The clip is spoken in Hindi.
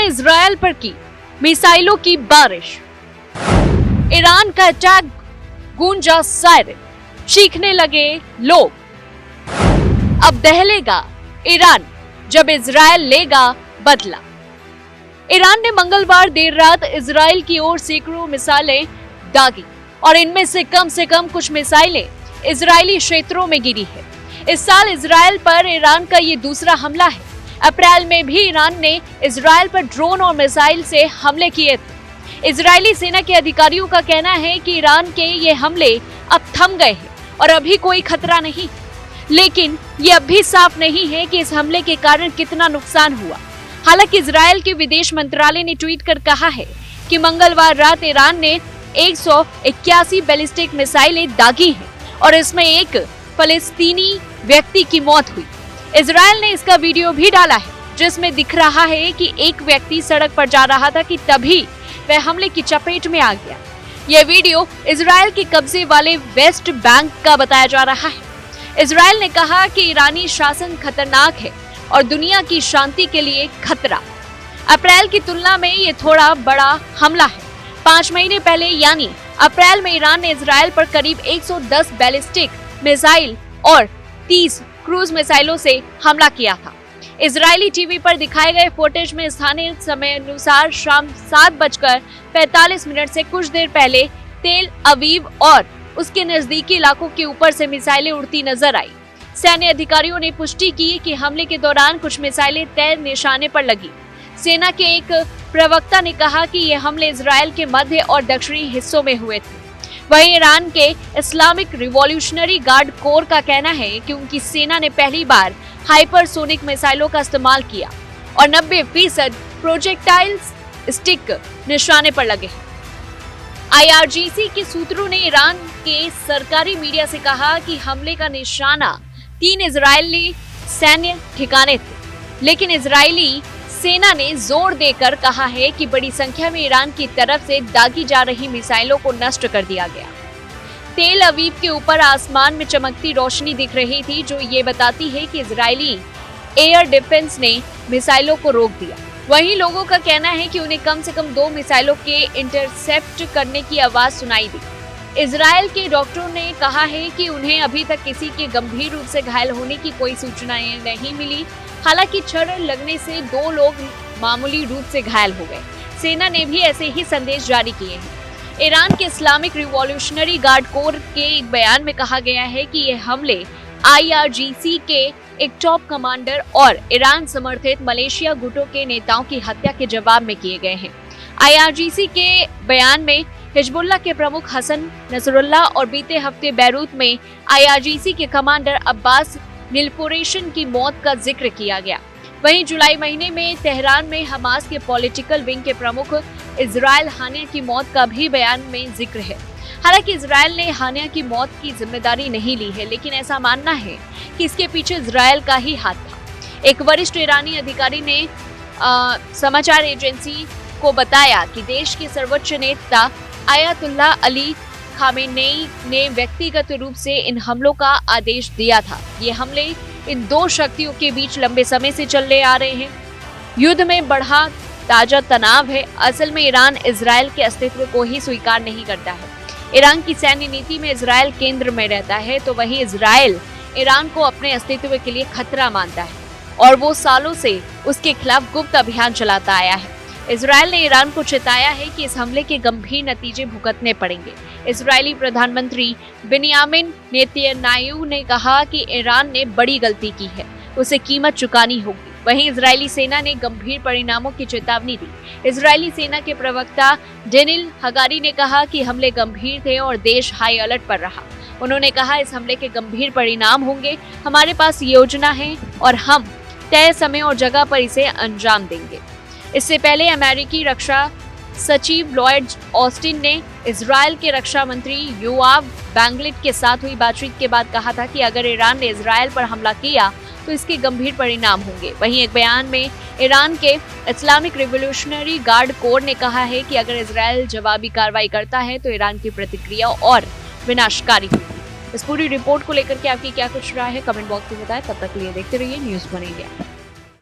ने इजरायल पर की मिसाइलों की बारिश। ईरान का अटैक, गूंजा सायरन, चीखने लगे लोग। अब दहलेगा ईरान जब इजरायल लेगा बदला। ईरान ने मंगलवार देर रात इजरायल की ओर सैकड़ों मिसाइलें दागी और इनमें से कम कुछ मिसाइलें इजरायली क्षेत्रों में गिरी है। इस साल इजरायल पर ईरान का ये दूसरा हमला है। अप्रैल में भी ईरान ने इजरायल पर ड्रोन और मिसाइल से हमले किए थे। इजरायली सेना के अधिकारियों का कहना है कि ईरान के ये हमले अब थम गए हैं और अभी कोई खतरा नहीं, लेकिन ये अब भी साफ नहीं है कि इस हमले के कारण कितना नुकसान हुआ। हालांकि इजरायल के विदेश मंत्रालय ने ट्वीट कर कहा है कि मंगलवार रात ईरान ने 181 बैलिस्टिक मिसाइलें दागी हैं और इसमें एक फलस्तीनी व्यक्ति की मौत हुई। इजरायल ने इसका वीडियो भी डाला है जिसमें दिख रहा है कि एक व्यक्ति सड़क पर जा रहा था कि तभी वह हमले की चपेट में आ गया। यह वीडियो इजरायल के कब्जे वाले वेस्ट बैंक का बताया जा रहा है। इजरायल ने कहा कि ईरानी शासन खतरनाक है और दुनिया की शांति के लिए खतरा। अप्रैल की तुलना में ये थोड़ा बड़ा हमला है। 5 महीने पहले यानी अप्रैल में ईरान ने इजरायल पर करीब 110 बैलिस्टिक मिसाइल और 30 क्रूज मिसाइलों से हमला किया था। इजरायली टीवी पर दिखाए गए फुटेज में स्थानीय समय अनुसार शाम 7:45 से कुछ देर पहले तेल अवीव और उसके नजदीकी इलाकों के ऊपर से मिसाइलें उड़ती नजर आई। सैन्य अधिकारियों ने पुष्टि की कि हमले के दौरान कुछ मिसाइलें तय निशाने पर लगी। सेना के एक प्रवक्ता ने कहा कि ये हमले इजरायल के मध्य और दक्षिणी हिस्सों में हुए थे। वहीं ईरान के इस्लामिक रिवॉल्यूशनरी गार्ड कोर का कहना है कि उनकी सेना ने पहली बार हाइपरसोनिक मिसाइलों का इस्तेमाल किया और 90% प्रोजेक्टाइल्स स्टिक निशाने पर लगे हैं। IRGC के सूत्रों ने ईरान के सरकारी मीडिया से कहा कि हमले का निशाना 3 इजरायली सैन्य ठिकाने थे, लेकिन इजरायली सेना ने जोर देकर कहा है कि बड़ी संख्या में ईरान की तरफ से दागी जा रही मिसाइलों को नष्ट कर दिया गया। तेल अवीव के ऊपर आसमान में चमकती रोशनी दिख रही थी, जो ये बताती है कि इजरायली एयर डिफेंस ने मिसाइलों को रोक दिया। वहीं लोगों का कहना है कि उन्हें कम से कम 2 मिसाइलों के इंटरसेप्ट करने की आवाज सुनाई दी। इजरायल के डॉक्टरों ने कहा है कि उन्हें अभी तक किसी के गंभीर रूप से घायल होने की कोई सूचनाएं नहीं मिली। हालांकि छड़ लगने से 2 लोग मामूली रूप से घायल हो गए। सेना ने भी ऐसे ही संदेश जारी किए हैं। ईरान के इस्लामिक रिवॉल्यूशनरी गार्ड कोर के एक बयान में कहा गया है कि ये हमले IRGC के एक टॉप कमांडर और ईरान समर्थित मलेशिया गुटों के नेताओं की हत्या के जवाब में किए गए हैं। IRGC के बयान में हिजबुल्लाह के प्रमुख हसन नसरुल्लाह और बीते हफ्ते बैरूत में IRGC के कमांडर अब्बास निलपुरेशन की मौत का जिक्र किया गया। वहीं जुलाई महीने में तेहरान में हमास के पॉलिटिकल विंग के प्रमुख इजराइल हानिया की मौत का भी बयान में जिक्र है। हालांकि इजराइल ने हानिया की मौत की जिम्मेदारी नहीं ली है, लेकिन ऐसा मानना है कि इसके पीछे इजराइल का ही हाथ था। एक वरिष्ठ ईरानी अधिकारी ने समाचार एजेंसी को बताया कि देश के सर्वोच्च नेता आयतुल्लाह अली खामेनेई ने व्यक्तिगत रूप से इन हमलों का आदेश दिया था। ये हमले इन 2 शक्तियों के बीच लंबे समय से चले आ रहे हैं। युद्ध में बढ़ा ताजा तनाव है। असल में ईरान इजरायल के अस्तित्व को ही स्वीकार नहीं करता है। ईरान की सैन्य नीति में इजरायल केंद्र में रहता है, तो वहीं इजरायल ईरान को अपने अस्तित्व के लिए खतरा मानता है और वो सालों से उसके खिलाफ गुप्त अभियान चलाता आया है। इजरायल ने ईरान को चेताया है कि इस हमले के गंभीर नतीजे भुगतने पड़ेंगे। इजरायली प्रधानमंत्री बेंयामिन नेतन्याहू ने कहा कि ईरान ने बड़ी गलती की है, उसे कीमत चुकानी होगी। वहीं इजरायली सेना ने गंभीर परिणामों की चेतावनी दी। इजरायली सेना के प्रवक्ता डेनिल हगारी ने कहा कि हमले गंभीर थे और देश हाई अलर्ट पर रहा। उन्होंने कहा, इस हमले के गंभीर परिणाम होंगे। हमारे पास योजना है और हम तय समय और जगह पर इसे अंजाम देंगे। इससे पहले अमेरिकी रक्षा सचिव लॉयड ऑस्टिन ने इजरायल के रक्षा मंत्री योआव बैंगलेट के साथ हुई बातचीत के बाद कहा था कि अगर ईरान ने इजरायल पर हमला किया तो इसके गंभीर परिणाम होंगे। वहीं एक बयान में ईरान के इस्लामिक रिवॉल्यूशनरी गार्ड कोर ने कहा है कि अगर इजरायल जवाबी कार्रवाई करता है तो ईरान की प्रतिक्रिया और विनाशकारी होगी। इस पूरी रिपोर्ट को लेकर के आपकी क्या कुछ राय है, कमेंट बॉक्स में बताएं। तब तक के लिए देखते रहिए न्यूज़ वन इंडिया।